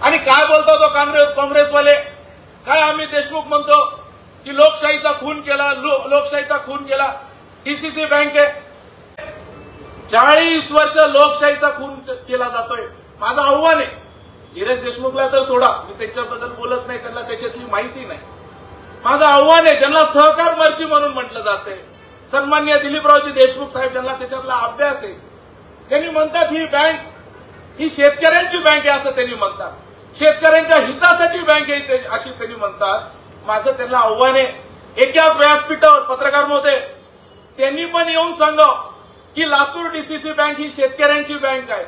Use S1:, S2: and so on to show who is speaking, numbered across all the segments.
S1: आणि काय बोलतो तो काँग्रेसवाले, काय आम्ही देशमुख म्हणतो की लोकशाहीचा खून केला, लोकशाहीचा खून केला डीसीसी बँक आहे. 40 वर्ष लोकशाहीचा खून केला जातोय. माझं आव्हान आहे, धीरज देशमुखला तर सोडा, मी त्यांच्याबद्दल बोलत नाही, त्यांना त्याच्यातली माहिती नाही. माझं आव्हान आहे, ज्यांना सहकार महर्षी म्हणून म्हटलं जाते, सन्माननीय दिलीपरावजी देशमुख साहेब, ज्यांना त्याच्यातला अभ्यास आहे, त्यांनी म्हणतात ही बँक ही शेतकऱ्यांची बँक आहे असं त्यांनी म्हणतात, शेतकऱ्यांच्या हितासाठी बँक आहे अशी त्यांनी म्हणतात. माझं त्यांना आव्हान आहे, एकाच व्यासपीठावर पत्रकार महोदय त्यांनी पण येऊन सांगावं की लातूर डीसीसी बँक ही शेतकऱ्यांची बँक आहे.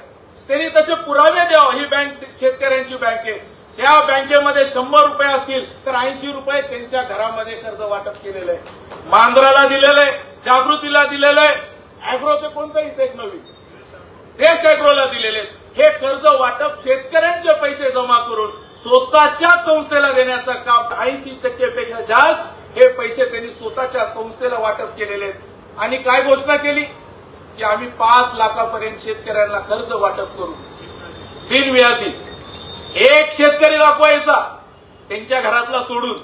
S1: त्यांनी तसे पुरावे द्यावं, ही बँक शेतकऱ्यांची बँक आहे. या बँकेमध्ये 100 रुपये असतील तर 80 रुपये त्यांच्या घरामध्ये कर्ज वाटप केलेलं आहे. मांजराला दिलेलं आहे, जागृतीला दिलेलं आहे, अॅग्रोचे कोणतं इथे एक नवीन देश अॅग्रोला दिलेले. हे कर्ज वाटप शेतकऱ्यांचे पैसे जमा करून स्वतःच्या संस्थेला देण्याचं काम 80% पेक्षा जास्त हे पैसे त्यांनी स्वतःच्या संस्थेला वाटप केलेले आहेत. आणि काय घोषणा केली की आम्ही 5 लाखापर्यंत शेतकऱ्यांना कर्ज वाटप करू बिनव्याजी. एक शेतकरी दाखवायचा त्यांच्या घरातला सोडून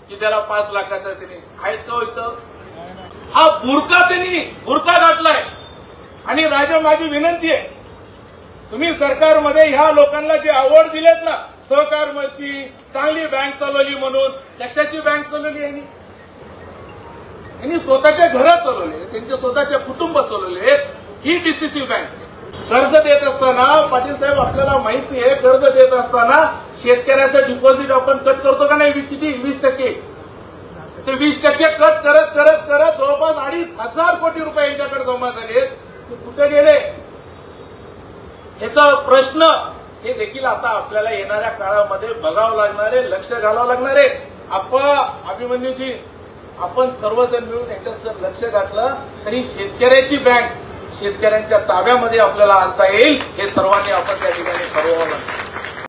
S1: की ज्याला 5 लाखाचा त्यांनी आहेत का इथं. हा बुरका घातलाय. आणि राजा माझी विनंती आहे, तुम्ही सरकारमध्ये ह्या लोकांना जे अवॉर्ड दिलेत ना, सहकार महर्षी, चांगली बँक चालवली म्हणून, कशाची बँक चालवली यांनी स्वतःच्या घरात चालवले, त्यांचे स्वतःचे कुटुंब चालवले. ही डीसीसी बँक कर्ज देत असताना, पाटील साहेब आपल्याला माहिती आहे, कर्ज देत असताना शेतकऱ्याचं डिपॉझिट आपण कट करतो का नाही, किती 20%. ते 20% कट करत करत करत जवळपास 2,500 कोटी रुपये यांच्याकडे जमा झाले. ते कुठे गेले याचा प्रश्न हे देखील आता आपल्याला येणाऱ्या काळामध्ये बघावं लागणार आहे, लक्ष घालावं लागणार आहे. अभिमन्यूजी, आपण सर्वजण मिळून याच्यात जर लक्ष घातलं तरी शेतकऱ्याची बँक शेतकऱ्यांच्या ताब्यामध्ये आपल्याला आणता येईल. हे सर्वांनी आपण त्या ठिकाणी ठरवावं लागतं.